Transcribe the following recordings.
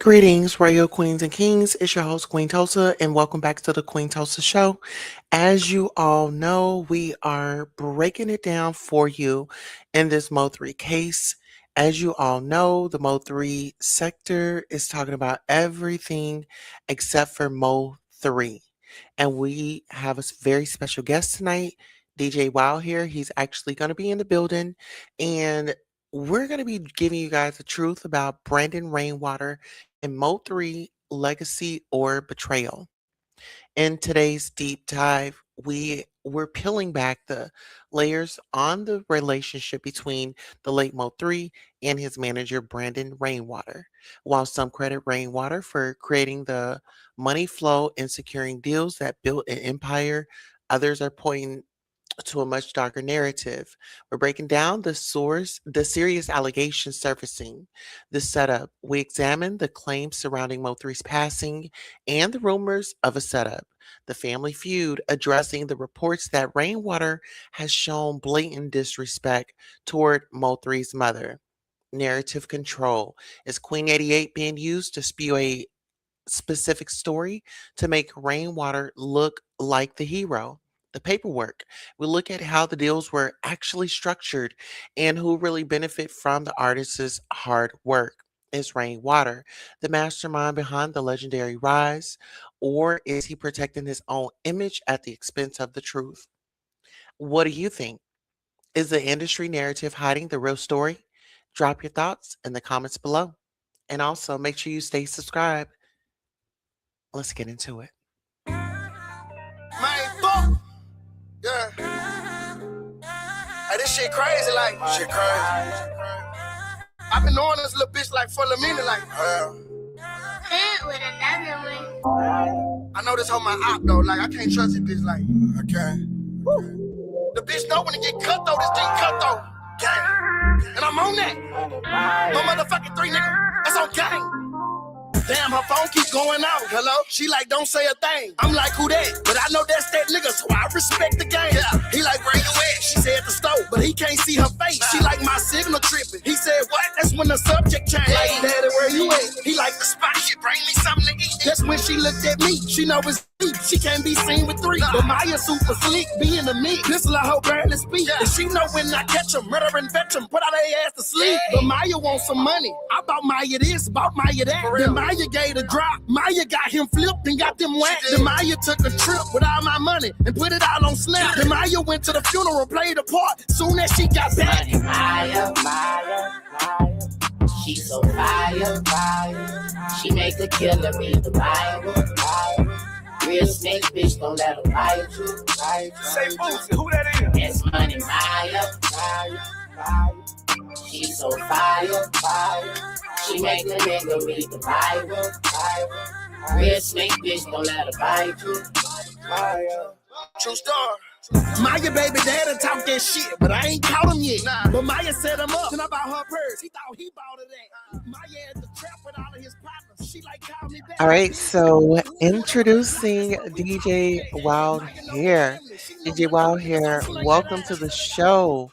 Greetings, Royal Queens and Kings. It's your host, Queen Tulsa, and welcome back to the Queen Tulsa Show. As you all know, we are breaking it down for you in this MO3 case. As you all know, the MO3 sector is talking about everything except for MO3. And we have a very special guest tonight, DJ Wildhairr. He's actually going to be in the building, and we're going to be giving you guys the truth about Brandon Rainwater and MO3 Legacy or Betrayal. In today's deep dive, we're peeling back the layers on the relationship between the late Mo3 and his manager Brandon Rainwater. While some credit Rainwater for creating the money flow and securing deals that built an empire, others are pointing to a much darker narrative. We're breaking down the source, the serious allegations surfacing, the setup. We examine the claims surrounding Mo3's passing and the rumors of a setup. The family feud, addressing the reports that Rainwater has shown blatant disrespect toward Mo3's mother. Narrative control. Is Queen 88 being used to spew a specific story to make Rainwater look like the hero? The paperwork. We look at how the deals were actually structured and who really benefit from the artist's hard work. Is Rainwater the mastermind behind the legendary rise, or is he protecting his own image at the expense of the truth? What do you think? Is the industry narrative hiding the real story? Drop your thoughts in the comments below. And also make sure you stay subscribed. Let's get into it. Man, fuck. Yeah. Hey, this shit crazy, like. Shit crazy. I've been knowing this little bitch like for a minute, like. With another one. I know this hoe my op though, like I can't trust this bitch, like. Okay. The bitch know when it get cut though, this thing cut though. Gang. And I'm on that. No motherfucking 3 nigga. That's on gang. Damn, her phone keep going out. Hello? She like, don't say a thing. I'm like, who that? But I know that's that nigga, so I respect the game. Yeah. He like, where you at? She said at the stove, but he can't see her face. She like, my signal tripping. He said, what? That's when the subject changed. Like, daddy, where you at? He like, the spot shit, bring me something to eat. That's when she looked at me. She know it's deep. She can't be seen with 3. But Maya super slick, be in the mix. This la hoe barely speak. And she know when I catch them, murder and fetch them, put out their ass to sleep. But Maya want some money. I bought Maya this, bought Maya that. Then Maya gave the drop. Maya got him flipped and got them whacked. Then Maya took a trip with all my money and put it out on Snap. Then Maya went to the funeral, played a part. Soon as she got back. Maya. She so fire. She make a killer read the Bible. Real snake bitch, don't let her bite you. Say Boosie, who that is? That's money, Maya. She so fire. She make a nigga read the Bible. Real snake bitch, don't let her bite you. True story. Maya baby daddy talk that shit, but I ain't caught him yet. But Maya set him up, then I bought her purse. He thought he bought it that. Maya at the trap with all of his partners. She like called me back. All right, so introducing DJ Wildhairr. DJ Wildhairr, welcome to the show.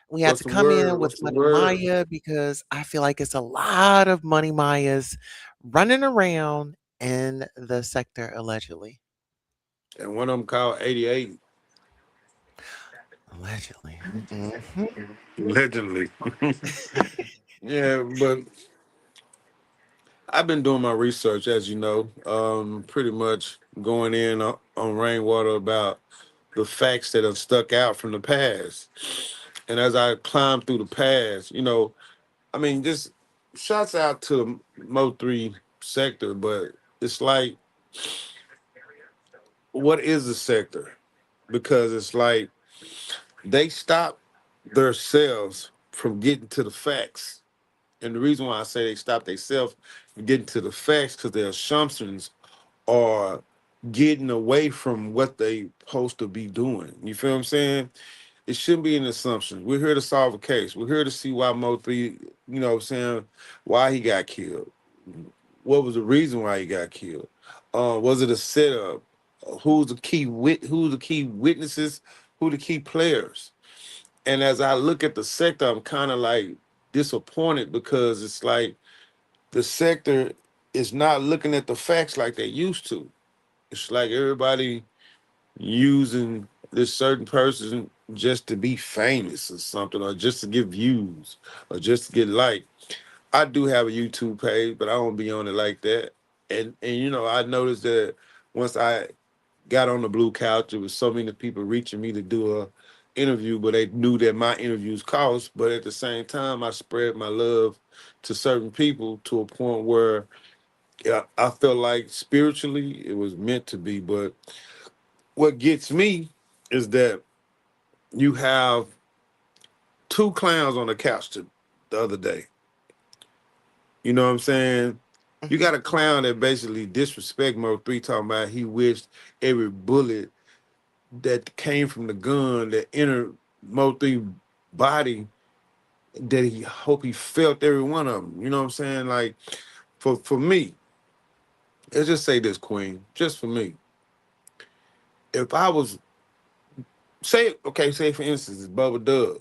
We had to come in with Money Maya because I feel like it's a lot of Money Mayas running around in the sector allegedly. And one of them called 88. Allegedly. Allegedly. Yeah, but I've been doing my research, as you know, pretty much going in on Rainwater about the facts that have stuck out from the past. And as I climb through the past, I mean, just shouts out to the Mo3 sector, but it's like, what is the sector? Because it's like they stop themselves from getting to the facts. And the reason why I say they stop themselves from getting to the facts because their assumptions are getting away from what they supposed to be doing. You feel what I'm saying? It shouldn't be an assumption. We're here to solve a case. We're here to see why Mo3, you know what I'm saying, why he got killed. What was the reason why he got killed? Was it a setup? Who's the key witnesses? Who the key players? And as I look at the sector, I'm kind of like disappointed because it's like the sector it's not looking at the facts like they used to. It's like everybody using this certain person just to be famous or something, or just to get views, or just to get like. I do have a YouTube page, but I don't be on it like that. And I noticed that once I got on the blue couch, there was so many people reaching me to do a interview, but they knew that my interviews cost. But at the same time, I spread my love to certain people to a point where, yeah, I felt like spiritually it was meant to be. But what gets me is that you have two clowns on the couch the other day. You know what I'm saying? You Mhm. got a clown that basically disrespect Mo3, talking about he wished every bullet that came from the gun that entered Mo3 body, that he hope he felt every one of them. You know what I'm saying? Like, for me, let's just say this, Queen, just for me. If I was, say for instance, it's Bubba Dub.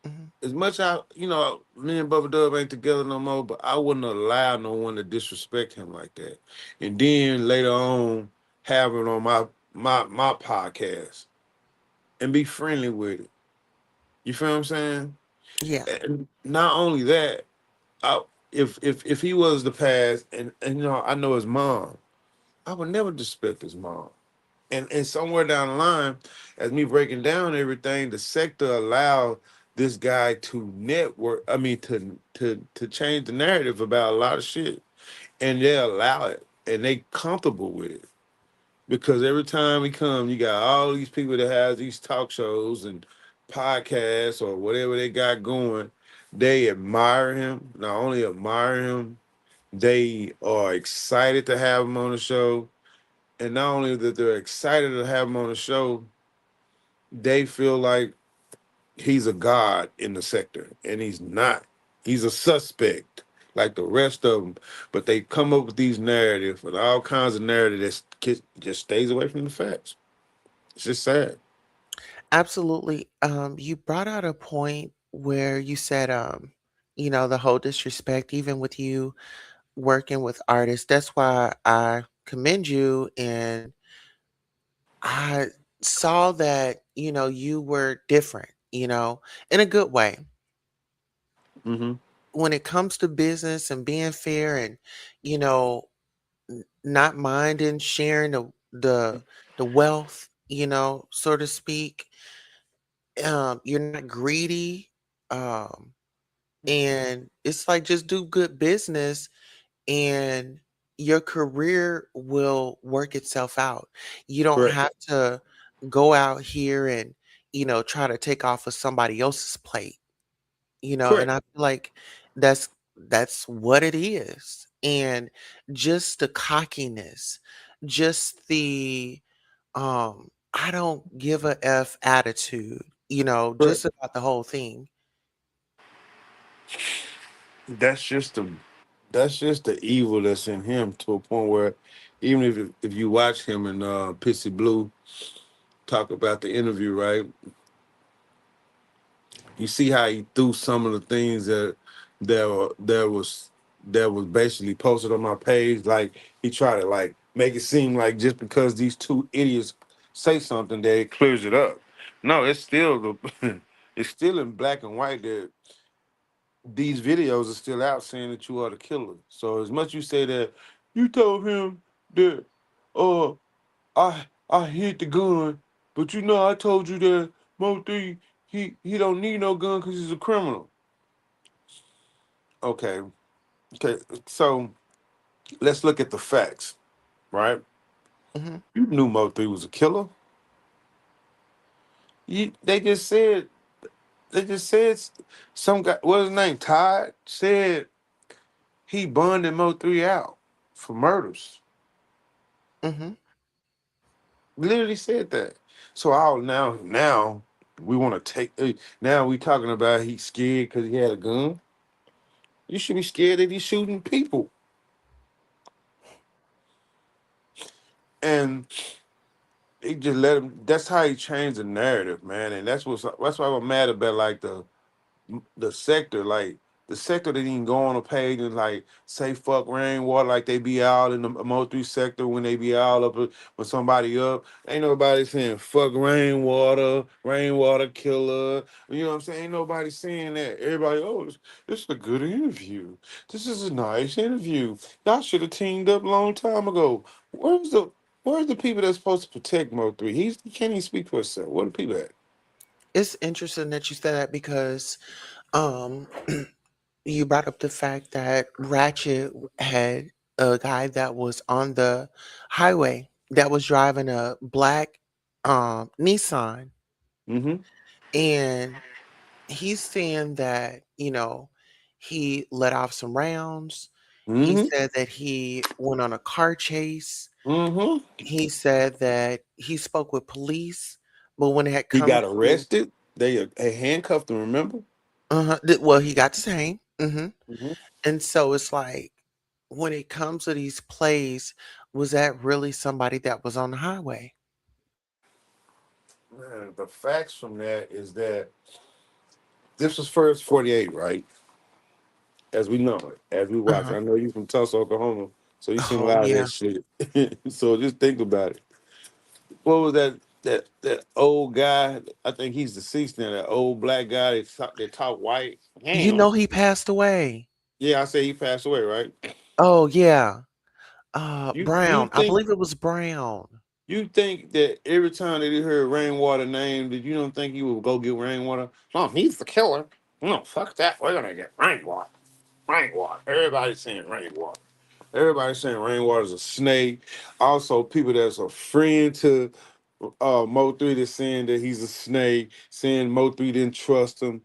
Mhm. As much me and Bubba Dub ain't together no more, but I wouldn't allow no one to disrespect him like that. And then later on, have it on my podcast and be friendly with it. You feel what I'm saying? Yeah. And not only that, I, if he was the past, and I know his mom, I would never disrespect his mom. And somewhere down the line, as me breaking down everything, the sector allowed this guy to network. I mean, to change the narrative about a lot of shit, and they allow it, and they comfortable with it because every time he come, you got all these people that has these talk shows and podcasts or whatever they got going. They admire him. Not only admire him, they are excited to have him on the show. And not only that they're excited to have him on the show, they feel like he's a god in the sector, and he's not. He's a suspect like the rest of them. But they come up with these narratives and all kinds of narratives that just stays away from the facts. It's just sad. Absolutely. You brought out a point where you said, the whole disrespect, even with you working with artists. That's why I commend you. And I saw that, you were different, in a good way. Hmm. When it comes to business and being fair and, you know, not minding sharing the wealth, so to speak. You're not greedy. Um, and it's like just do good business and your career will work itself out. You don't Correct. have to go out here and, try to take off of somebody else's plate, and Correct. I feel like that's what it is. And just the cockiness, just the I don't give a F attitude, Correct. just about the whole thing. That's just the that's just the evil that's in him to a point where even if you watch him and Pissy Blue talk about the interview, right? You see how he threw some of the things that was basically posted on my page. Like he tried to like make it seem like just because these two idiots say something that it clears it up. No, it's still it's still in black and white that these videos are still out saying that you are the killer. So as much you say that you told him that uh I hid the gun, but I told you that Mo3 he don't need no gun because he's a criminal. Okay, okay. So let's look at the facts, right? Mhm, You knew Mo3 was a killer. They just said some guy, what's his name, Todd, said he bonded Mo3 out for murders. mhm. Literally said that. So all now we want to take. Now we talking about he's scared because he had a gun. You should be scared that he's shooting people. And he just let him. That's how he changed the narrative, man. And that's why I'm mad about like the sector. Like The sector didn't even go on a page and like say fuck Rainwater like they be out in the MO3 sector when they be out up with somebody up. Ain't nobody saying fuck Rainwater, Rainwater killer. You know what I'm saying? Ain't nobody saying that. Everybody, oh, this is a good interview. This is a nice interview. Y'all should have teamed up a long time ago. Where's the people that's supposed to protect Mo3? He can't even speak for himself. Where the people at? It's interesting that you said that because um you brought up the fact that Ratchet had a guy that was on the highway that was driving a black Nissan, Mm-hmm. and he's saying that, he let off some rounds. He Mm-hmm. said that he went on a car chase. Mm-hmm. He said that he spoke with police, but when it had He come got to arrested. They handcuffed him. Remember? well, he got the same. Hmm. And so it's like, when it comes to these plays, was that really somebody that was on the highway? Man, the facts from that is that this was first 48, right? As we know it, as we watch. Uh-huh. I know you from Tulsa, Oklahoma, so you seen a Oh, lot of that yeah. shit. So just think about it. What was that old guy? I think he's deceased now. That old black guy that talk white. You Damn. know he passed away. Yeah, I say he passed away, right? Oh, yeah. You Brown. I think believe it was Brown. You think that every time that he heard Rainwater name, that you don't think he would go get Rainwater? Oh, he's the killer. No, fuck that. We're gonna get Rainwater. Rainwater. Everybody's saying Rainwater. Everybody's saying Rainwater's a snake. Also, people that's a friend to Mo3 that's saying that he's a snake, saying Mo3 didn't trust him.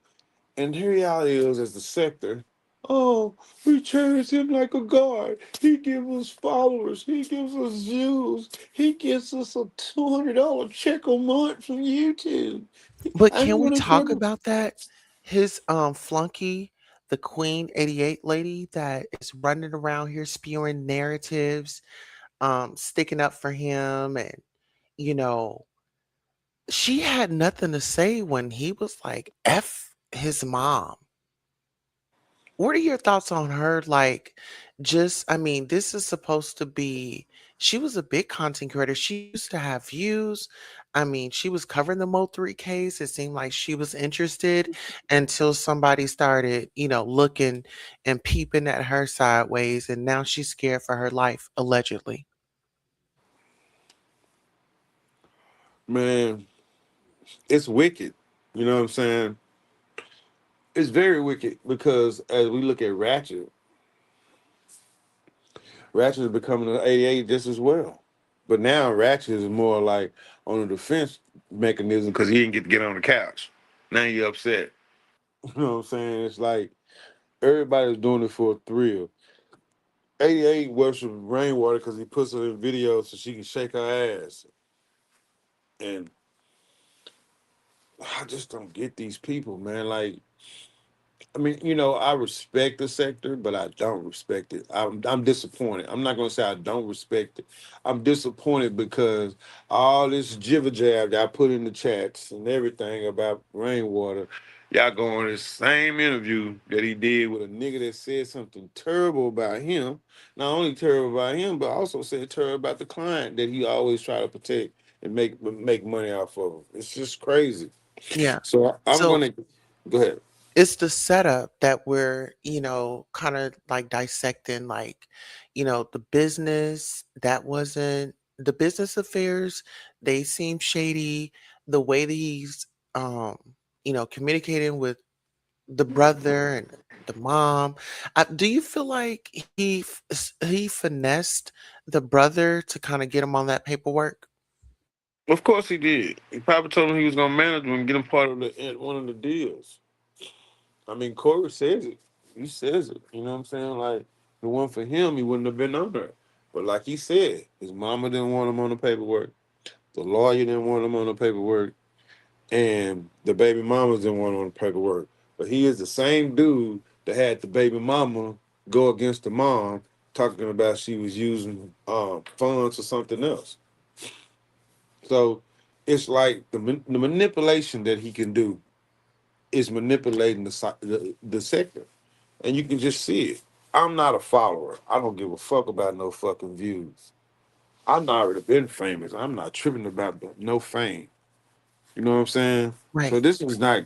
And the reality is, as the sector, oh, we cherish him like a god. He gives us followers. He gives us views. He gives us a $200 check a month from YouTube. But I can don't we want to talk care. about that? His flunky, the Queen 88 lady that is running around here spewing narratives, sticking up for him, and you know, she had nothing to say when he was like F his mom. What are your thoughts on her? Like, just, I mean, this is supposed to be, she was a big content creator. She used to have views. I mean, she was covering the Mo3 case. It seemed like she was interested until somebody started, looking and peeping at her sideways. And now she's scared for her life, allegedly. Man, it's wicked. You know what I'm saying? It's very wicked because as we look at Ratchet, Ratchet is becoming an 88 just as well. But now Ratchet is more like on a defense mechanism because he didn't get to get on the couch. Now you upset. You know what I'm saying? It's like everybody's doing it for a thrill. 88 worships Rainwater because he puts her in videos so she can shake her ass. And I just don't get these people, man. Like, I mean, I respect the sector, but I don't respect it. I'm disappointed. I'm not gonna say I don't respect it. I'm disappointed because all this jibber jab that I put in the chats and everything about Rainwater, y'all go on this same interview that he did with a nigga that said something terrible about him. Not only terrible about him, but also said terrible about the client that he always try to protect and make money off of. It's just crazy. Yeah. So I'm So gonna go ahead. it's the setup that we're, kind of like dissecting, like, the business that wasn't the business affairs, they seem shady. The way that he's, communicating with the brother and the mom. Do you feel like he finessed the brother to kind of get him on that paperwork? Of course he did. He probably told him he was gonna manage him and get him part of one of the deals. I mean, Corey says it. He says it. You know what I'm saying? Like, if it wasn't for him, he wouldn't have been on there. But like he said, his mama didn't want him on the paperwork. The lawyer didn't want him on the paperwork, and the baby mamas didn't want him on the paperwork. But he is the same dude that had the baby mama go against the mom, talking about she was using funds for something else. So it's like the manipulation that he can do is manipulating the sector. and you can just see it. I'm not a follower. I don't give a fuck about no fucking views. I'm already been famous. I'm not tripping about no fame. You know what I'm saying? So Right. this is not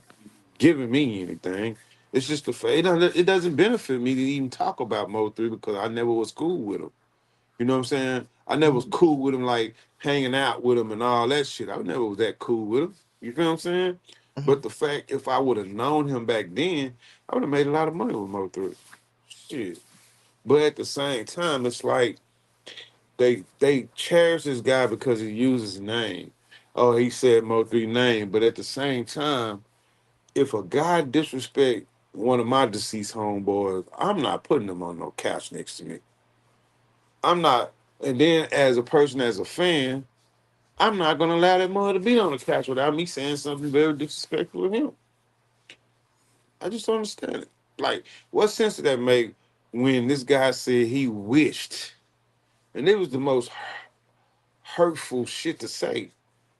giving me anything. It's just the fact it doesn't benefit me to even talk about Mo3 because I never was cool with him. You know what I'm saying? I never was Mhm. cool with him, like hanging out with him and all that shit. I never was that cool with him. You feel what I'm saying? Mhm. But the fact, if I would have known him back then, I would have made a lot of money with Mo3. Shit. But at the same time, it's like they cherish this guy because he uses his name. Oh, he said Mo3 name. But at the same time, if a guy disrespect one of my deceased homeboys, I'm not putting him on no couch next to me. I'm not. And then as a person, as a fan, I'm not gonna allow that mother to be on the couch without me saying something very disrespectful to him. I just don't understand it. Like, what sense did that make when this guy said he wished, and it was the most hurtful shit to say.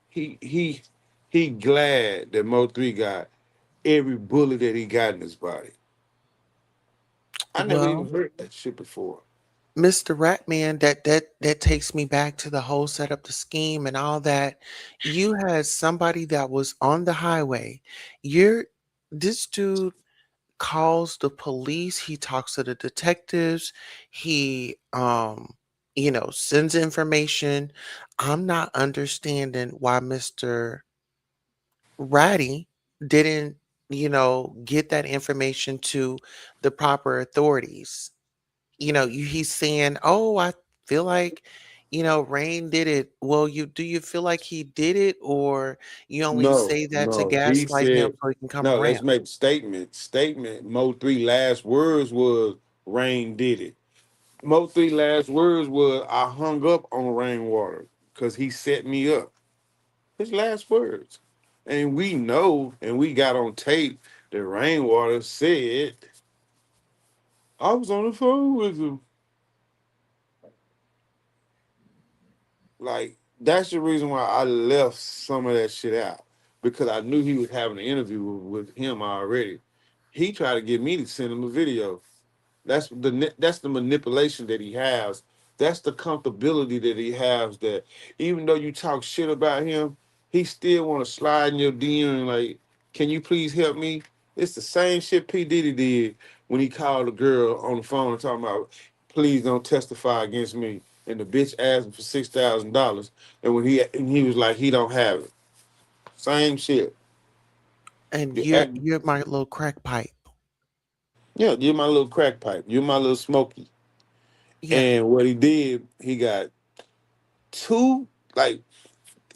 He he he glad that Mo3 got every bullet that he got in his body. I never even Well, heard that shit before. Mr. Ratman, that takes me back to the whole setup, the scheme, and all that. You had somebody that was on the highway. You're this dude calls the police. He talks to the detectives. He sends information. I'm not understanding why Mr. Ratty didn't, get that information to the proper authorities. He's saying, "Oh, I feel like, Rain did it." Well, you feel like he did it, or you only No, say that to no. He gaslight him said, so he can come no, let's around? make statement. Statement. Mo3 last words was Rain did it. Mo3 last words was I hung up on Rainwater because he set me up. His last words. And we know and we got on tape that Rainwater said, I was on the phone with him. Like, that's the reason why I left some of that shit out. Because I knew he was having an interview with him already. He tried to get me to send him a video. That's the manipulation that he has. That's the comfortability that he has. That even though you talk shit about him, he still want to slide in your DM and like, can you please help me? It's the same shit P Diddy did when he called a girl on the phone and talking about, please don't testify against me. And the bitch asked him for $6,000, and when he was like, he don't have it. Same shit. And You you're act, you're my little crack pipe. yeah, you're my little crack pipe. You're my little smoky. Yeah. And what he did, he got two, like,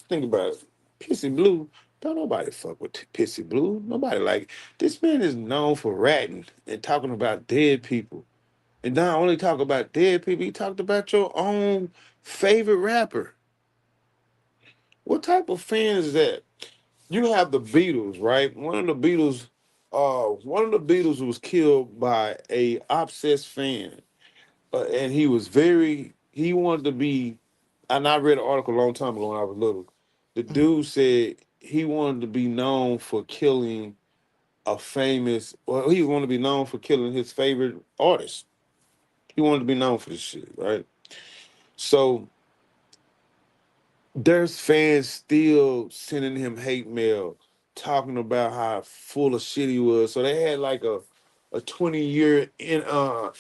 think about it. Pissy Blue, don't nobody fuck with Pissy Blue. Nobody like this man is known for ratting and talking about dead people. And not only talk about dead people, he talked about your own favorite rapper. What type of fan is that? You have the Beatles, right? One of the Beatles was killed by a obsessed fan. And he wanted to be, and I read an article a long time ago when I was little. The Mhm. dude said he wanted to be known for killing he wanted to be known for killing his favorite artist. He wanted to be known for this shit, right? So there's fans still sending him hate mail, talking about how full of shit he was. So they had like a 20-year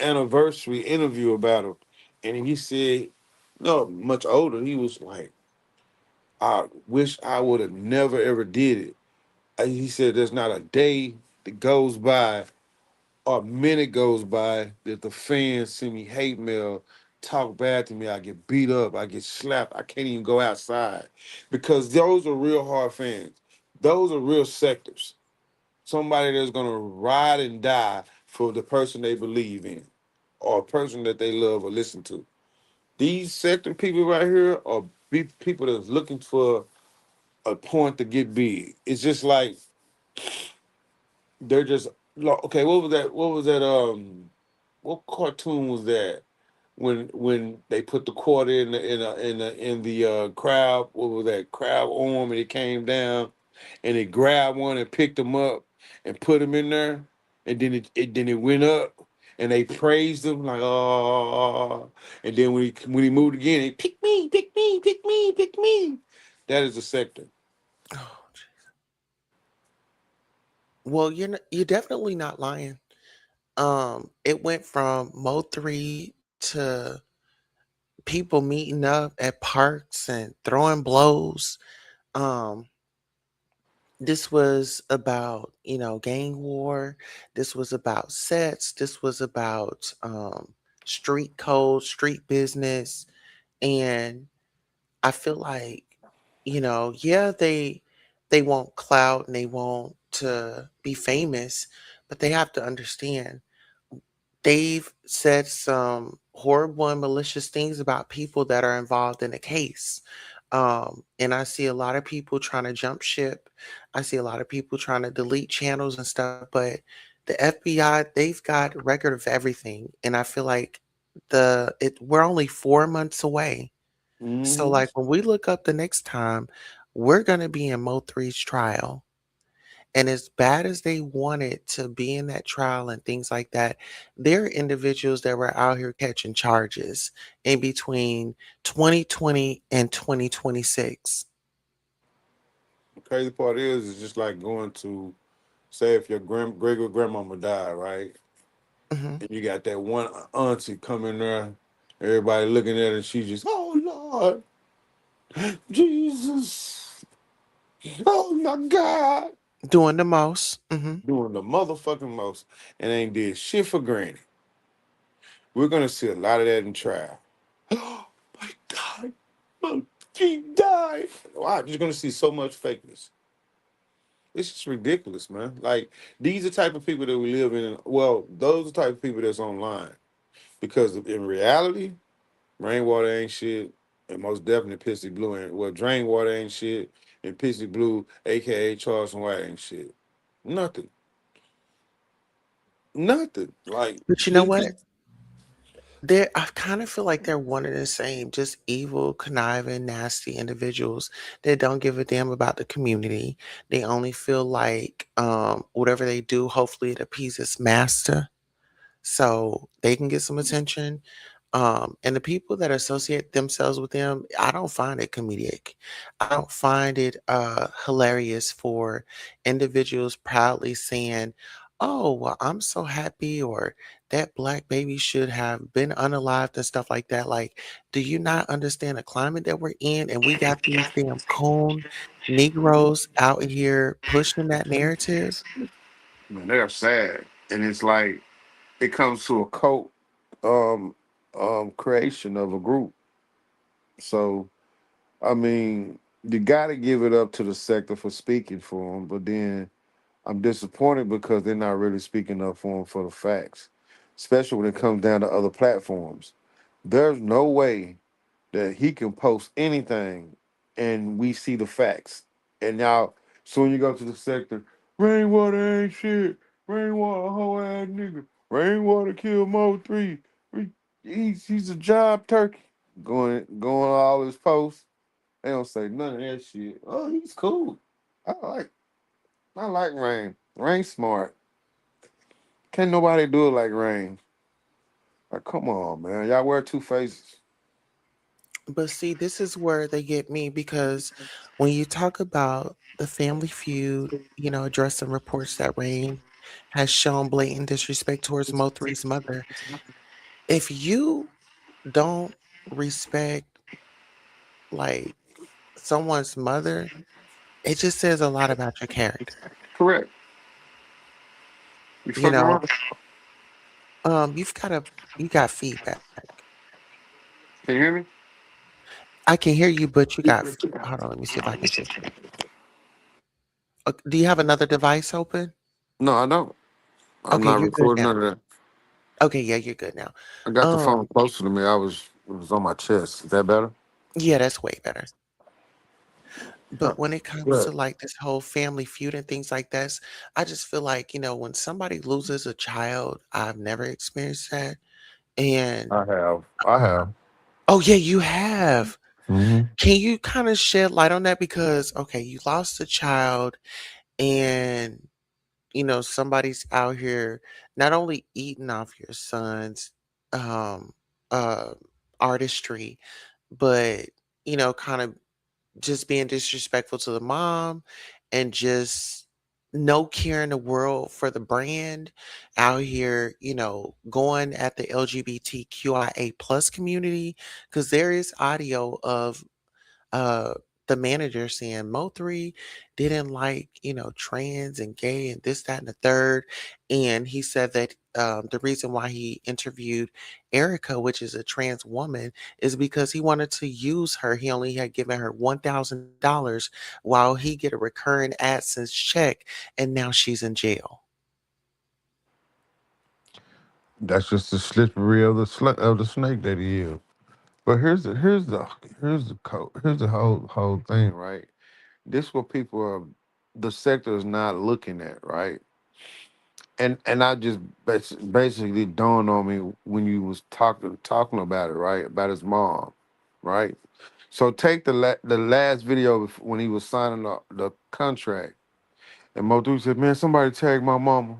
anniversary interview about him, and he said, no, much older. He was like, I wish I would have never ever did it. He said, there's not a day that goes by or a minute goes by that the fans send me hate mail, talk bad to me. I get beat up, I get slapped, I can't even go outside because those are real hard fans. Those are real sectors. Somebody that's gonna ride and die for the person they believe in or a person that they love or listen to. These sector people right here are people that's looking for a point to get big. It's just like they're just okay. What was that? What was that? What cartoon was that? When they put the quarter in the crowd, what was that crowd arm, and it came down, and it grabbed one and picked him up and put him in there, and then it went up. and they praised him like, oh, and then when he moved again, they pick me, pick me, pick me, pick me. That is a sector. Oh, well, you're definitely not lying. It went from Mo3 to people meeting up at parks and throwing blows. Um, this was about, gang war. This was about sets. This was about street code, street business. And I feel like, yeah, they want clout and they want to be famous, but they have to understand they've said some horrible and malicious things about people that are involved in the case. And I see a lot of people trying to jump ship. I see a lot of people trying to delete channels and stuff, but the FBI, they've got record of everything. And I feel like we're only 4 months away. So Hmm. like when we look up the next time, we're gonna be in Mo3's trial. And as bad as they wanted to be in that trial and things like that, there are individuals that were out here catching charges in between 2020 and 2026. The crazy part is, it's just like going to say if your great grandmama died, right? Mhm. And you got that one auntie coming there, everybody looking at her, and she just, oh Lord, Jesus, oh my God, Doing the most. doing the motherfucking most, and ain't did shit for granny. We're gonna see a lot of that in trial. Oh my God, oh, she died. Wow, you're gonna see so much fakeness. It's just ridiculous, man. Like these are the type of people that we live in. Well, those are the type of people that's online. Because in reality, Rainwater ain't shit, and most definitely Pissy Blue ain't. Well, Drain Water ain't shit, and Pissy Blue, aka Charleston White, ain't shit. Nothing, nothing. Like But you know they what? just I kind of feel like they're one and the same, just evil, conniving, nasty individuals that don't give a damn about the community. They only feel like whatever they do, hopefully it appeases master so they can get some attention. And the people that associate themselves with them, I don't find it comedic. I don't find it hilarious for individuals proudly saying, "Oh, well, I'm so happy," or "That black baby should have been unalived," and stuff like that. Like, do you not understand the climate that we're in? And we got these damn coon Negroes out here pushing that narrative. man, they're sad, and it's like it comes to a cult um creation of a group. So I mean, you got to give it up to the sector for speaking for them, but then I'm disappointed because they're not really speaking up for them for the facts, especially when it comes down to other platforms. There's no way that he can post anything and we see the facts. And now, soon you go to the sector, Rainwater ain't shit. Rainwater, a whole ass nigga. Rainwater killed Mo3. He's a job turkey. Going all his posts. They don't say none of that shit. Oh, he's cool. I like I like Rain. Rain smart. Can't nobody do it like Rain. Like, come on, man. Y'all wear two faces. But see, this is where they get me because when you talk about the family feud, addressing reports that Rain has shown blatant disrespect towards Mo3's mother. If you don't respect like someone's mother, it just says a lot about your character. Correct. You You fucking know, right. you got feedback. Can you hear me? I can hear you, but hold on, let me see if I can fix it. Do you have another device open? No, I don't. I'm Okay, not you're good recording now. none of that. Okay, yeah, you're good now. I got the phone Um, closer to me. It was on my chest. Is that better? yeah, that's way better. Huh. But when it comes Good. to like this whole family feud and things like that, I just feel like, when somebody loses a child, I've never experienced that. And I have. I have. oh yeah, you have. Hmm. Can you kind of shed light on that? Because okay, you lost a child and somebody's out here not only eating off your son's um uh artistry, but kind of just being disrespectful to the mom and just no care in the world for the brand out here, going at the LGBTQIA plus community, because there is audio of uh the manager saying Mo3 didn't like, trans and gay and this, that, and the third. And he said that the reason why he interviewed Erica, which is a trans woman, is because he wanted to use her. He only had given her $1,000 while he get a recurring AdSense check, and now she's in jail. That's just the slippery of of the snake that he is. But here's the whole thing, right? This what people are, the sector is not looking at, right? And I just basically dawned on me when you was talking about it, right? About his mom, right? So take the last video when he was signing the contract, and Mo3 said, "Man, somebody tag my mama,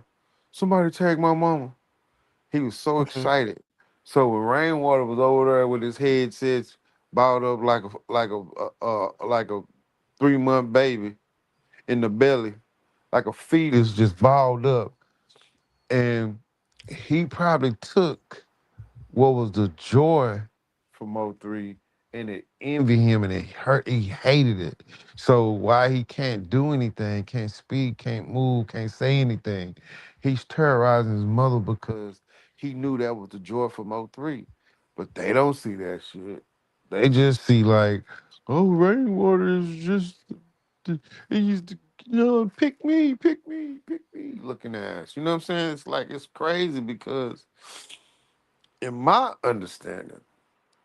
somebody tag my mama." He was so Mhm. excited. So when Rainwater was over there with his headsets balled up like a 3-month baby in the belly, like a fetus just balled up, and he probably took what was the joy from O3 and it envied him and it hurt, he hated it. So why he can't do anything, can't speak, can't move, can't say anything, he's terrorizing his mother because he knew that was the joy from O3. But they don't see that shit. They just see like, oh, Rainwater is just he used to, pick me, pick me, pick me, looking ass. You know what I'm saying? It's like it's crazy because in my understanding,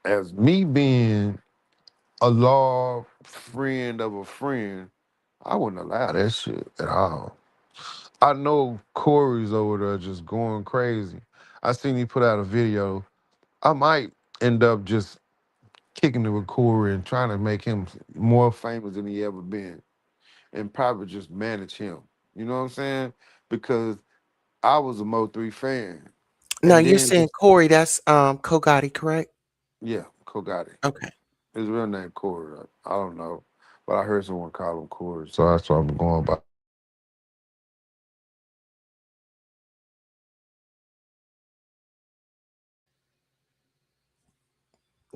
as me being a law friend of a friend, I wouldn't allow that shit at all. I know Corey's over there just going crazy. I seen he put out a video. I might end up just kicking it with Corey and trying to make him more famous than he ever been, and probably just manage him. You know what I'm saying? Because I was a Mo3 fan, Now and you're then saying Corey, that's Kogati, correct? yeah, Kogati. Okay. His real name Corey. I don't know, but I heard someone call him Corey, so that's what I'm going by.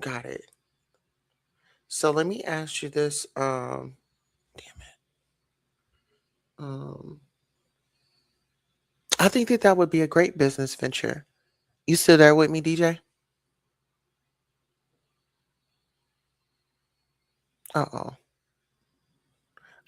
Got it. So let me ask you this. Damn it. Um, I think that that would be a great business venture. You still there with me, DJ? Uh-oh.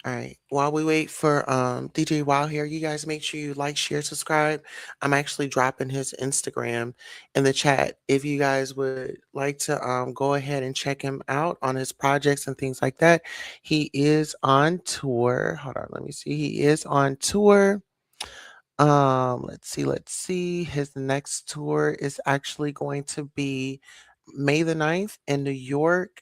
All right. While we wait for DJ Wildhairr, you guys make sure you like, share, subscribe. I'm actually dropping his Instagram in the chat. If you guys would like to go ahead and check him out on his projects and things like that, he is on tour. Hold on, let me see. He is on tour. Let's see. His next tour is actually going to be May the 9th in New York.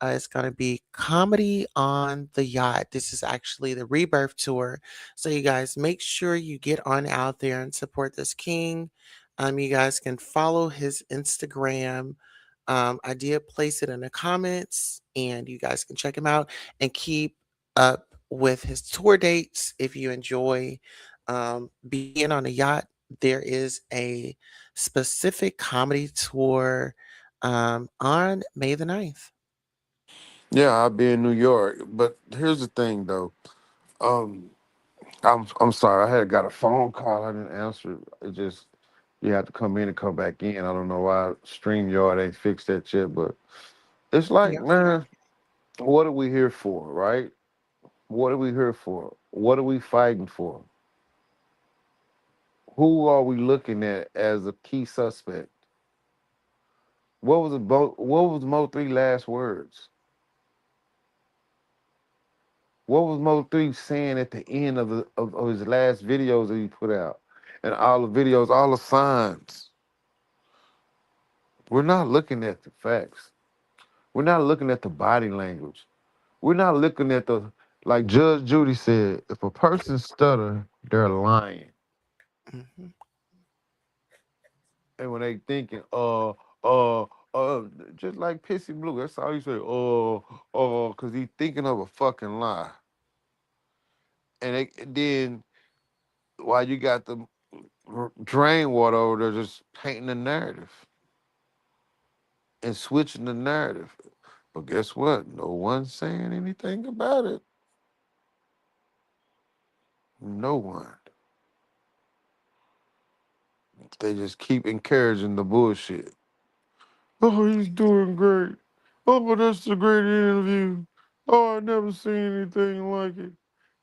It's going to be Comedy on the Yacht. This is actually the Rebirth tour. So you guys make sure you get on out there and support this king. You guys can follow his Instagram. I did place it in the comments, and you guys can check him out and keep up with his tour dates if you enjoy being on a yacht. There is a specific comedy tour on May the 9th. Yeah, I'll be in New York, but here's the thing though. Um, I'm sorry, I had got a phone call. I didn't answer. It just you have to come in and come back in. I don't know why StreamYard ain't fixed that shit, but it's like, Yeah. man, what are we here for, right? What are we here for? What are we fighting for? Who are we looking at as a key suspect? What was Mo3 last words? What was Mo3 saying at the end of his last videos that he put out? And all the videos, all the signs. We're not looking at the facts. We're not looking at the body language. We're not looking at the Like Judge Judy said, if a person stutter, they're lying. Mhm. And when they thinking, uh, uh, just like Pissy Blue, that's all you say, cause he thinking of a fucking lie. And then while you got the drain water over there just painting the narrative and switching the narrative. But guess what? No one's saying anything about it. No one. They just keep encouraging the bullshit. Oh, he's doing great. Oh, that's a great interview. Oh, I never seen anything like it.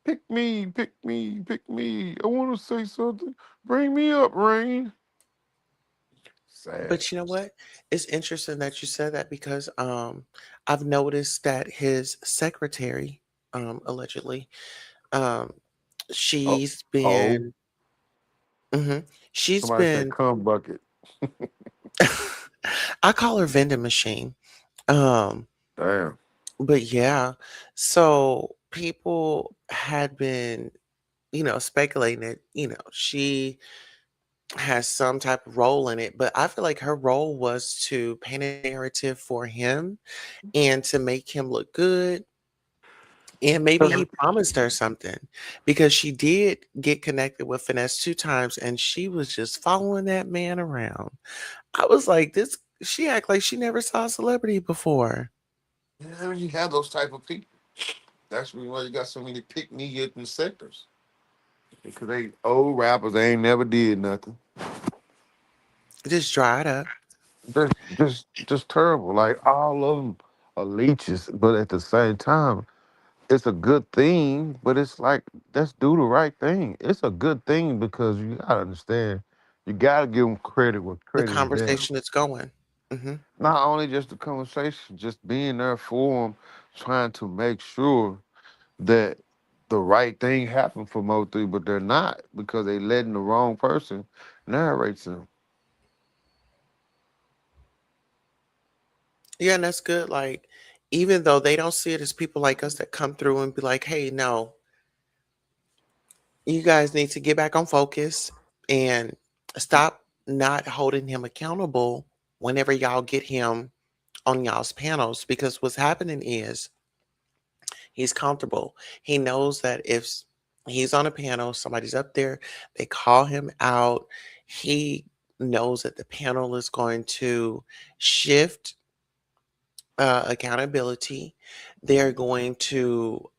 Pick me, pick me, pick me. I want to say something. Bring me up, Rain. Sad. But you know what? It's interesting that you said that because I've noticed that his secretary, allegedly, um, Oh, she's oh, been, mhm, she's somebody said been, cum bucket. I call her vending machine. Um, Damn. but yeah, so people had been, speculating that, she has some type of role in it, but I feel like her role was to paint a narrative for him and to make him look good. And maybe he promised her something because she did get connected with Finesse 2 times and she was just following that man around. I was like, she act like she never saw a celebrity before. Yeah, you have those type of people. That's why you got so many pick me hitting sectors. Because they old rappers, they ain't never did nothing. Just dried up. Just terrible. Like all of them are leeches, but at the same time, it's a good thing. But it's like let's do the right thing. It's a good thing because you gotta understand, you gotta give them credit where The credit is at. conversation is going. Hmm. Not only just the conversation, just being there for them, trying to make sure that the right thing happened for Mo3, but they're not because they letting the wrong person narrate them. Yeah, and that's good. Like, even though they don't see it as people like us that come through and be like, hey, no, you guys need to get back on focus and stop not holding him accountable whenever y'all get him on y'all's panels. Because what's happening is he's comfortable. He knows that if he's on a panel, somebody's up there, they call him out, he knows that the panel is going to shift accountability. They're going to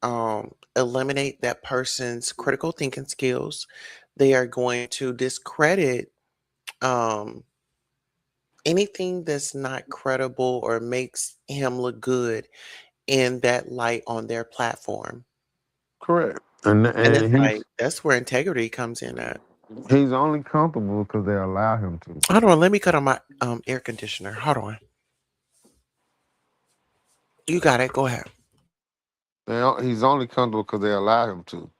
eliminate that person's critical thinking skills. They are going to discredit um, anything that's not credible or makes him look good in that light on their platform. Correct. And And it's and like, that's where integrity comes in at. he's only comfortable because they allow him to. Hold on, let me cut on my air conditioner. Hold on. You got it. Go ahead. He's only comfortable because they allow him to.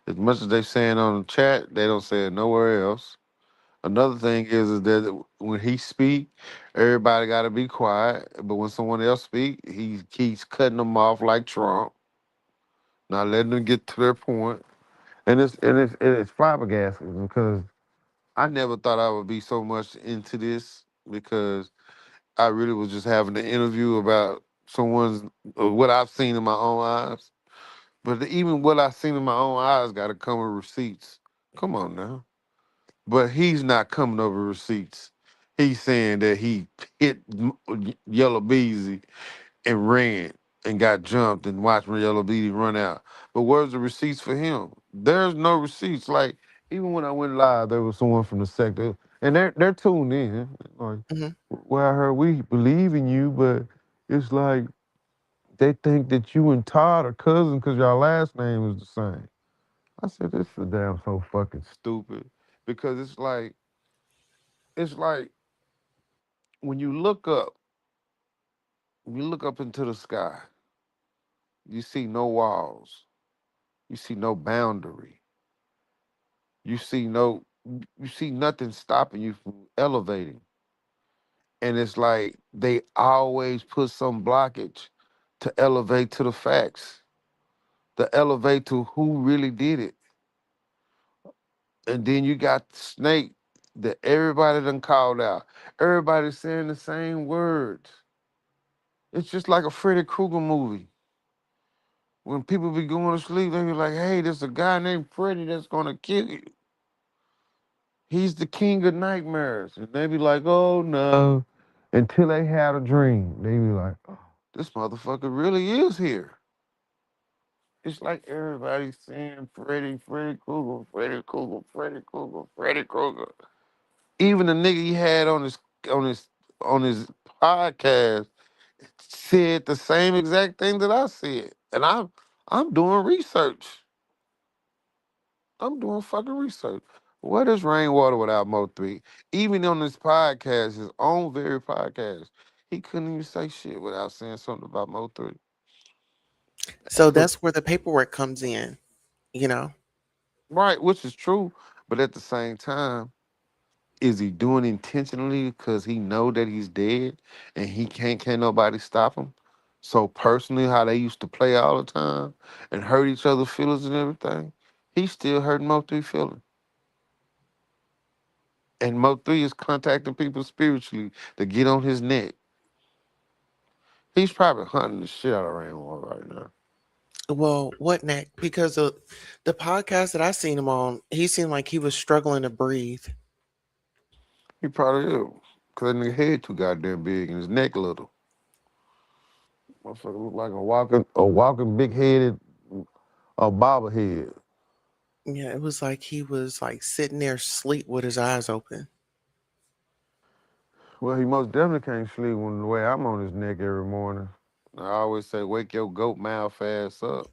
As much as they saying on the chat, they don't say it nowhere else. Another thing is that when he speak, everybody got to be quiet. But when someone else speak, he keeps cutting them off like Trump, not letting them get to their point. And it's flabbergasting because I never thought I would be so much into this because I really was just having an interview about someone's what I've seen in my own eyes. But even what I've seen in my own eyes got to come with receipts. Come on now. But he's not coming over receipts. He's saying that he hit Yellow Beezy and ran and got jumped and watched Yellow Beezy run out. But where's the receipts for him? There's no receipts. Like even when I went live, there was someone from the sector, and they're tuned in. Like, Hmm. well, I heard we believe in you, but it's like they think that you and Todd are cousins because your last name is the same. I said, this is damn so fucking stupid because it's like when you look up into the sky, you see no walls, you see no boundary, you see no, you see nothing stopping you from elevating, and it's like they always put some blockage to elevate to the facts. to elevate to who really did it. And then you got Snake that everybody done called out. Everybody's saying the same words. It's just like a Freddy Krueger movie. When people be going to sleep, they be like, hey, there's a guy named Freddy that's gonna kill you. He's the king of nightmares. And they be like, oh no. Until they had a dream. They be like, oh, this motherfucker really is here. It's like everybody's saying Freddy Krueger, Freddy Krueger, Freddy Krueger, Freddy Krueger. Even the nigga he had on his on his podcast said the same exact thing that I said. And I'm doing research. I'm doing fucking research. What is Rainwater without MO3? Even on this podcast, his own very podcast, he couldn't even say shit without saying something about Mo3. So that's where the paperwork comes in, you know. Right, which is true, but at the same time, is he doing intentionally because he know that he's dead and he can't nobody stop him? So personally, how they used to play all the time and hurt each other's feelings and everything, he's still hurting Mo3 feelings. And Mo3 is contacting people spiritually to get on his neck. He's probably hunting the shit out of Rainwater right now. Well, what next? Because the podcast that I seen him on, he seemed like he was struggling to breathe. He probably is. Cause that nigga head too goddamn big and his neck little. Motherfucker look like a walking big headed a bobblehead. Yeah, it was like he was like sitting there asleep with his eyes open. Well, he most definitely can't sleep when the way I'm on his neck every morning. I always say, wake your goat mouth ass up.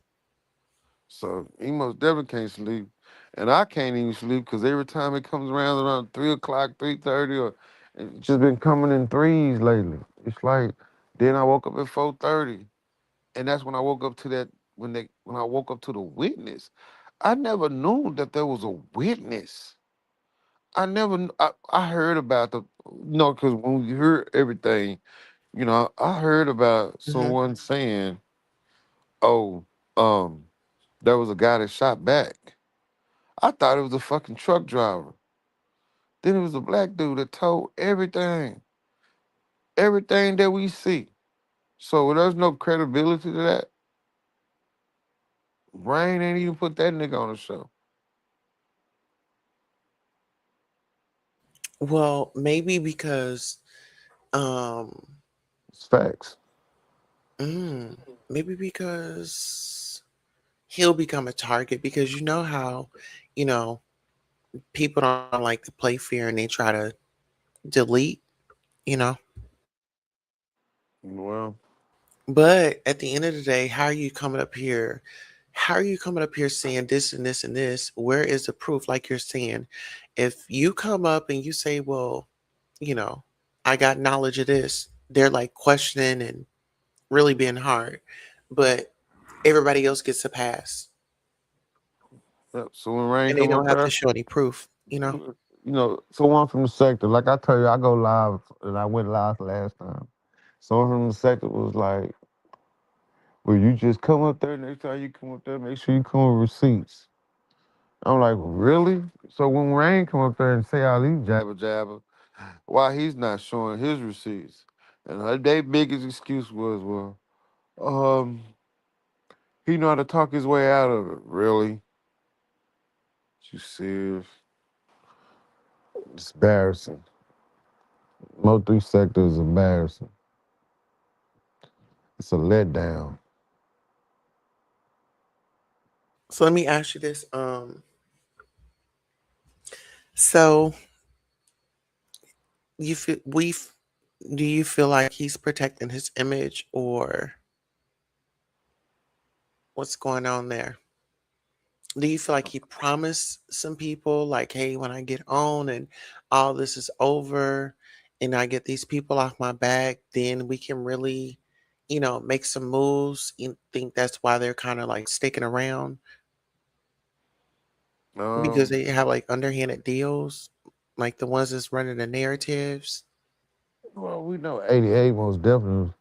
So he most definitely can't sleep. And I can't even sleep because every time it comes around 3 o'clock, 3:30, or it's just been coming in threes lately. It's like, then I woke up at 4:30. And that's when I woke up to that, when I woke up to the witness. I never knew that there was a witness. I heard about because when you hear everything, I heard about Hmm. someone saying, oh, um, there was a guy that shot back. I thought it was a fucking truck driver. Then it was a black dude that told everything that we see. So there's no credibility to that. Rain ain't even put that nigga on the show. Well, maybe because um It's facts. mm, maybe because he'll become a target because you know how, you know, people don't like to play fair and they try to delete, you know. Well, But at the end of the day, how are you coming up here? How are you coming up here saying this and this and this? Where is the proof? Like you're saying, if you come up and you say, well, you know, I got knowledge of this, they're like questioning and really being hard. But everybody else gets a pass yeah, so when Rain and they come don't up have to there, show any proof, you know? someone from the sector, like I tell you, I go live, and I went live last time. Someone from the sector was like, well, you just come up there, next time you come up there, make sure you come with receipts. I'm like, really? So when Rain come up there and say all these jabber jabber, why he's not showing his receipts? And her day biggest excuse was, well, um, he know how to talk his way out of it. Really? You serious? It's embarrassing. Mo3 sector is embarrassing. It's a letdown. So let me ask you this. So you feel do you feel like he's protecting his image or what's going on there? Do you feel like he promised some people, like, hey, when I get on and all this is over and I get these people off my back, then we can really, make some moves? You think that's why they're kind of like sticking around because Um, they have like underhanded deals, like the ones that's running the narratives? well, we know 88 most definitely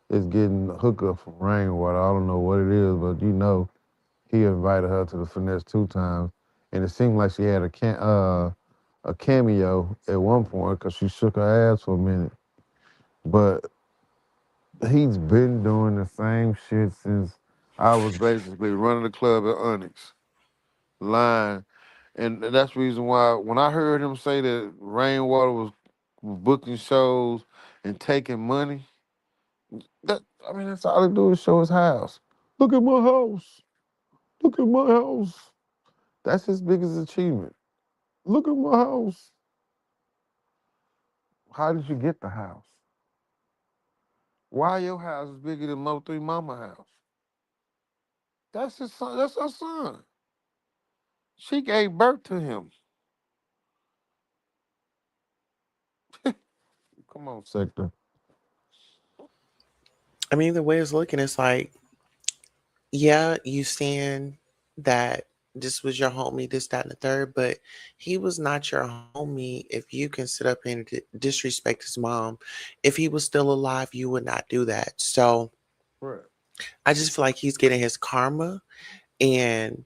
is getting a hookup from Rainwater. I don't know what it is, but he invited her to the finesse 2 times, and it seemed like she had a cameo at one point because she shook her ass for a minute. But he's been doing the same shit since I was basically running the club at Onyx, lying. And that's the reason why when I heard him say that Rainwater was booking shows and taking money, that I mean that's all he do is show his house. Look at my house. Look at my house. That's his biggest achievement. Look at my house. How did you get the house? Why your house is bigger than MO3 mama house? That's his son. That's her son. She gave birth to him. Come on, Sector. I mean, the way it's looking, it's like, yeah, you saying that this was your homie, this, that, and the third, but he was not your homie if you can sit up and disrespect his mom. If he was still alive, you would not do that. So Right. I just feel like he's getting his karma. And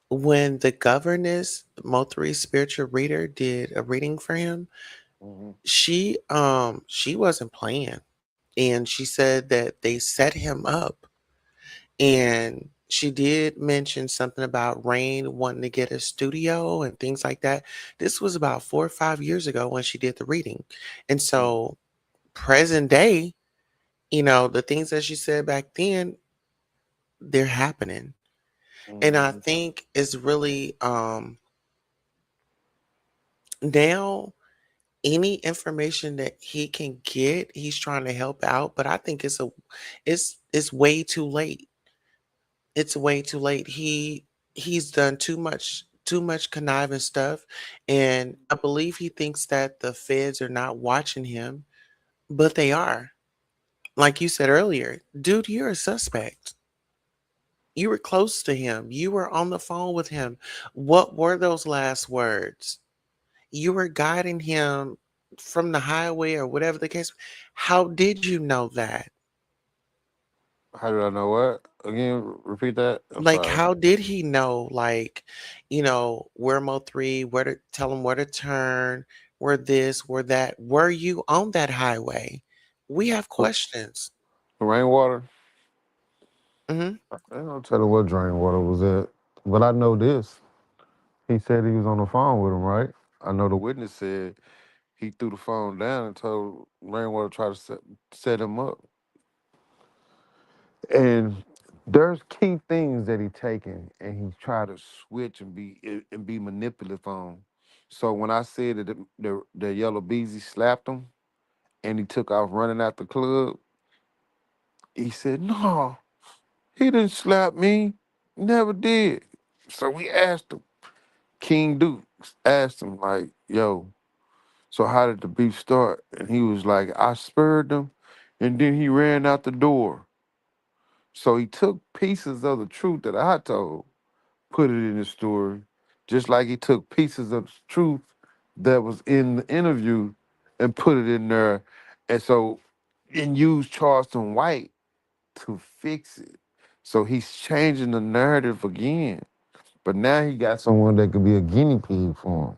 when the governess, Mo3 spiritual reader, did a reading for him, Hmm. she wasn't playing. And she said that they set him up. And she did mention something about Rain wanting to get a studio and things like that. This was about 4 or 5 years ago when she did the reading. And so, present day, the things that she said back then, they're happening. And I Hmm. think it's really now any information that he can get, he's trying to help out. But I think it's way too late. It's way too late. He's done too much conniving stuff, and I believe he thinks that the feds are not watching him, but they are. Like you said earlier, dude, you're a suspect. You were close to him. You were on the phone with him. What were those last words? You were guiding him from the highway or whatever the case. How did you know that? How did I know what? Again, repeat that. I'm Like, sorry. how did he know, like, where Mo3, where to tell him where to turn, where this, where that? Were you on that highway? We have questions. Rainwater. Hmm. I don't tell her what drain water was at, but I know this. He said he was on the phone with him, right? I know the witness said he threw the phone down and told Rainwater to try to set him up. And there's key things that he taken and he tried to switch and be manipulative on. So when I said that the yellow beezy slapped him and he took off running out the club, he said, "No, he didn't slap me. Never did." So we asked him, King Duke asked him, like, "Yo, so how did the beef start?" And he was like, "I spurred him and then he ran out the door." So he took pieces of the truth that I told, put it in his story, just like he took pieces of the truth that was in the interview and put it in there. And so, and used Charleston White to fix it. So he's changing the narrative again. But now he got someone that could be a guinea pig for him.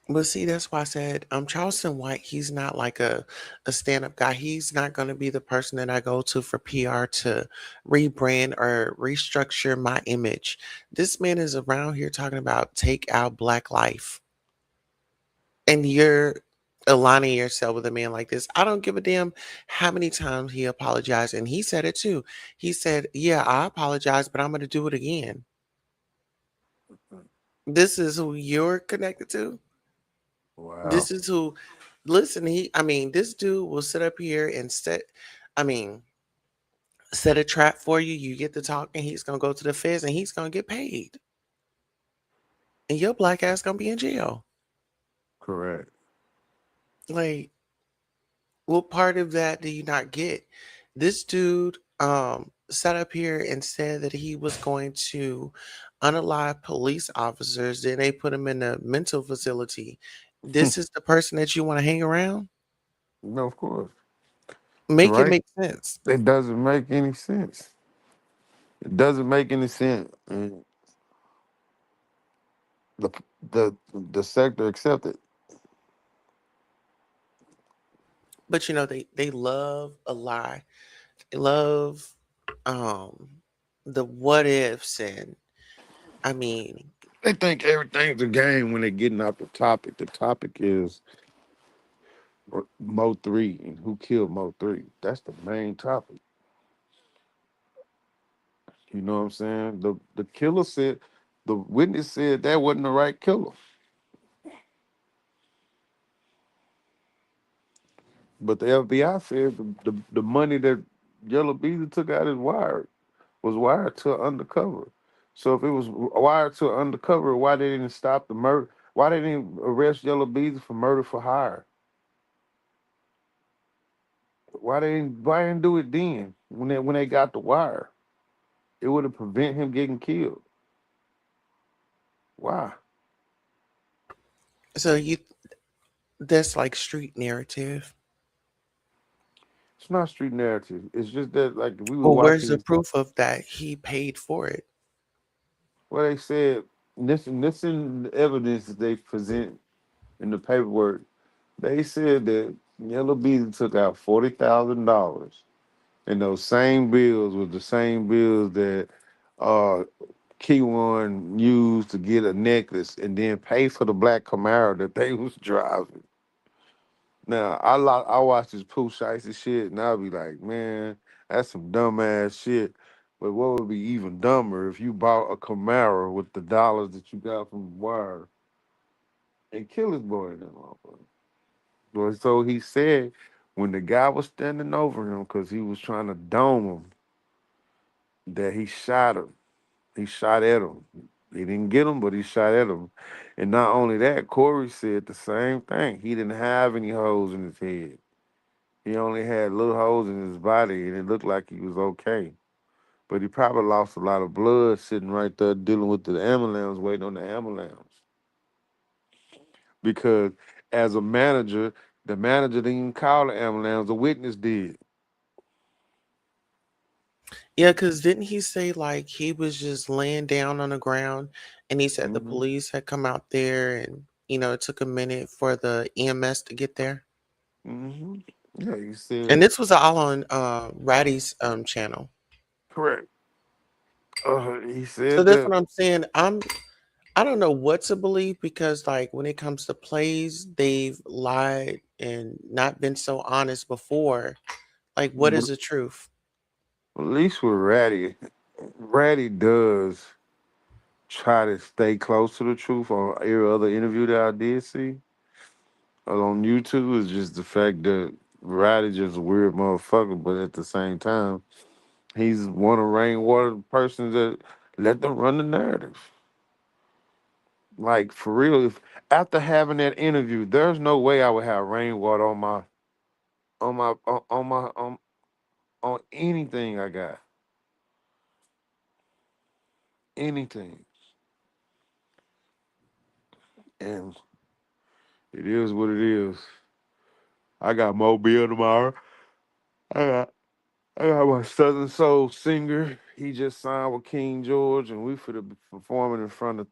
But see, that's why I said, Charleston White, he's not like a stand-up guy. He's not going to be the person that I go to for PR to rebrand or restructure my image. This man is around here talking about take out black life. And you're aligning yourself with a man like this. I don't give a damn how many times he apologized. And he said it too. He said, yeah, I apologize, but I'm going to do it again. This is who you're connected to. Wow. This is who, listen, this dude will sit up here and I mean, set a trap for you. You get to talk, and he's going to go to the feds and he's going to get paid. And your black ass going to be in jail. Correct. Like, what part of that do you not get? This dude sat up here and said that he was going to unalive police officers. Then they put him in a mental facility. This is the person that you want to hang around? No, of course. Make it right? make sense. It doesn't make any sense. It doesn't make any sense. And the the sector accepted. But they love a lie. They love um the what ifs, and I mean, They think everything's a game when they're getting out the topic. The topic is Mo3 and who killed Mo3. That's the main topic. You know what I'm saying? The killer said, the witness said that wasn't the right killer. But the FBI said the money that Yellow Beezy took out his wire was wired to undercover. So if it was wired to undercover, why they didn't stop the murder? Why they didn't arrest Yellow Beezy for murder for hire? Why didn't do it then when they got the wire? It would have prevented him getting killed. Why? so you that's like street narrative. It's not street narrative. It's just that like we were Well, where's watching the this. proof of that he paid for it? Well, they said this in the evidence that they present in the paperwork. They said that Yellow Beezy took out $40,000, and those same bills were the same bills that uh Keyone used to get a necklace and then pay for the black Camaro that they was driving. Now I watch this Pooh Shiesty shit and I'll be like, man, that's some dumbass shit. But what would be even dumber if you bought a Camaro with the dollars that you got from Wire and kill his boy in that motherfucker? Well, so he said when the guy was standing over him because he was trying to dome him, that he shot him. He shot at him. He didn't get him, but he shot at him. And not only that, Corey said the same thing. He didn't have any holes in his head. He only had little holes in his body, and it looked like he was okay. But he probably lost a lot of blood sitting right there dealing with the ambulance, waiting on the ambulance. Because as a manager, the manager didn't even call the ambulance, the witness did. Yeah, because didn't he say like he was just laying down on the ground and he said the Hmm. police had come out there and it took a minute for the EMS to get there. Hmm. Yeah, he said, And this was all on Ratty's channel. correct. He So said that's that. what I'm saying. I don't know what to believe because like when it comes to plays, they've lied and not been so honest before. Like what is But the truth? at least with Ratty, Ratty does try to stay close to the truth on every other interview that I did see on YouTube. Is just the fact that Ratty just a weird motherfucker, but at the same time, he's one of Rainwater persons that let them run the narrative. Like for real, if after having that interview, there's no way I would have Rainwater on anything I got. Anything. And it is what it is. I got Mobile tomorrow. I got I got my Southern Soul singer. He just signed with King George, and we for the performing in front of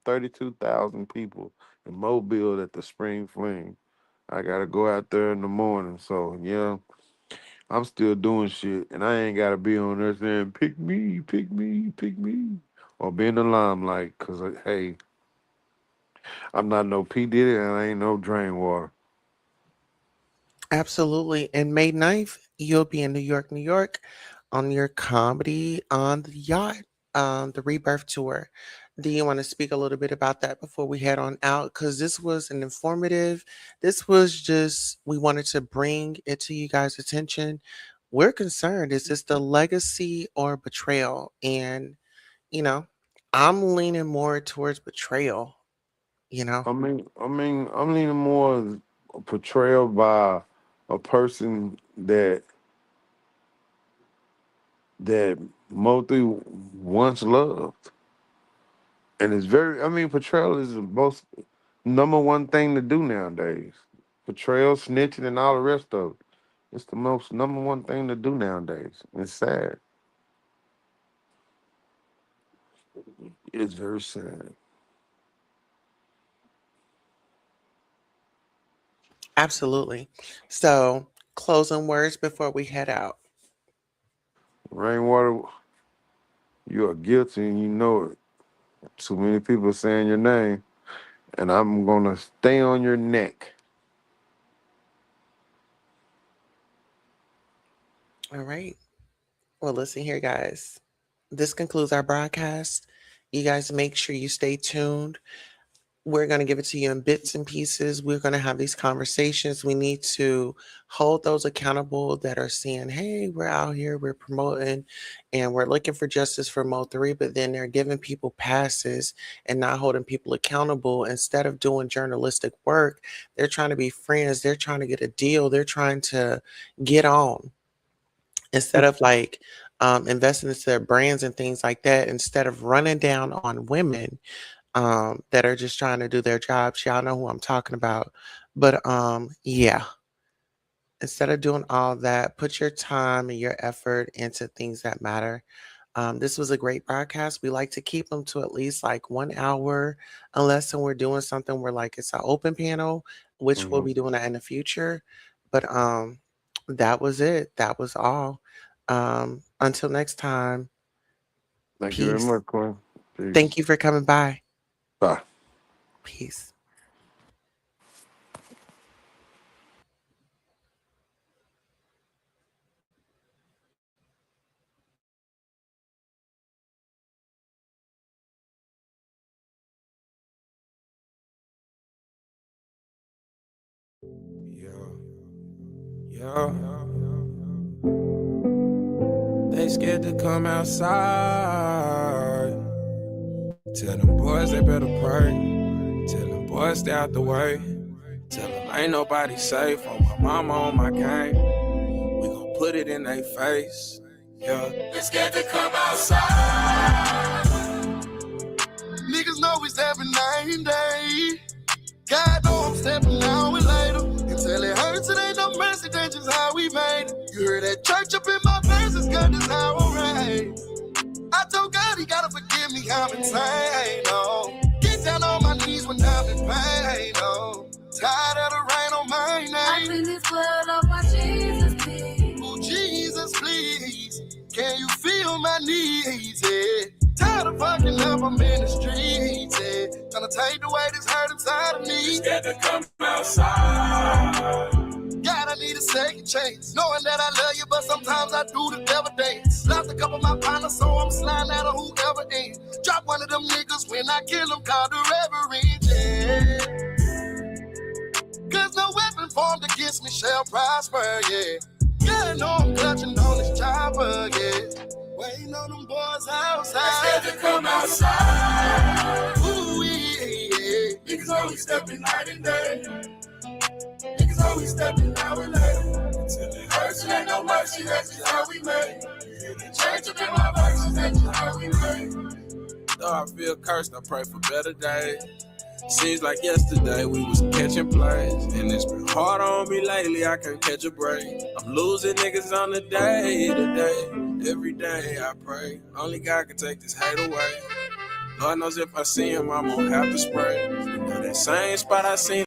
32,000 people in Mobile at the Spring Fling. I gotta go out there in the morning, so yeah, I'm still doing shit, and I ain't gotta be on there saying pick me, pick me, pick me, or be in the limelight. Cause hey, I'm not no P Diddy, and I ain't no Drain Water. Absolutely. And May 9th, you'll be in New York, New York on your comedy on the yacht, the Rebirth Tour. Do you want to speak a little bit about that before we head on out? Because this was an informative, this was just, we wanted to bring it to you guys' attention. We're concerned, is this the legacy or betrayal? And, you know, I'm leaning more towards betrayal, you know? I'm leaning more portrayal by a person that Mo3 once loved. And it's very, I mean, portrayal is the most number one thing to do nowadays. Portrayal, snitching, and all the rest of it. It's the most number one thing to do nowadays. It's sad. It's very sad. Absolutely. So, closing words before we head out. Rainwater, you are guilty and you know it. Too many people saying your name, and I'm gonna stay on your neck. All right. Well, listen here, guys. This concludes our broadcast. You guys make sure you stay tuned. We're going to give it to you in bits and pieces. We're going to have these conversations. We need to hold those accountable that are saying, hey, we're out here, we're promoting, and we're looking for justice for MO3, but then they're giving people passes and not holding people accountable. Instead of doing journalistic work, they're trying to be friends. They're trying to get a deal. They're trying to get on instead of like investing into their brands and things like that, instead of running down on women that are just trying to do their jobs. Y'all know who I'm talking about. But yeah, instead of doing all that, put your time and your effort into things that matter. This was a great broadcast. We like to keep them to at least like 1 hour, unless when we're doing something where like it's an open panel, which we'll Hmm. be doing that in the future. But that was it. That was all. Until next time, Thank you very peace. much, Quinn. Thank Peace. you for coming by. Bye. Peace. Yeah. They scared to come outside. Tell them boys they better pray. Tell them boys stay out the way. Tell them ain't nobody safe. On my mama, on my gang. We gon' put it in their face. Yeah. They scared to come outside. Niggas know we stepping 9 days. God know I'm stepping now and later. Until it hurts, it ain't no mercy, that's just how we made it. You heard that church up in my verses, God, that's how I raised. I told God he gotta forgive me, I'm insane, oh. Get down on my knees when I'm in pain, oh. Tired of the rain on my name. I clean this blood off my Jesus, please. Oh, Jesus, please. Can you feel my needs, yeah? Tired of fucking up, I'm in the streets, yeah. Tryna take the weight that's hurt inside of me. Scared to come outside. God, I need a second chance. Knowing that I love you, but sometimes I do the devil dance. Lost a couple of my partners, so I'm sliding out of whoever ends. Drop one of them niggas when I kill them, call the reverend, yeah. Cause no weapon formed against me shall prosper, yeah. Yeah, I know I'm clutching on this chopper, yeah. Waiting on them boys outside. They scared to come outside. Ooh, yeah. Niggas always stepping night and day. Niggas always stepping now and later. Until it hurts, and ain't no mercy, that's just how we made. Change up in my verses, that's just how we made. Though I feel cursed, I pray for better days. Seems like yesterday we was catching plays, and it's been hard on me lately, I can't catch a break. I'm losing niggas on the day to day. Every day I pray, only God can take this hate away. Lord knows if I see him, I'm gonna have to spray. Now that same spot I seen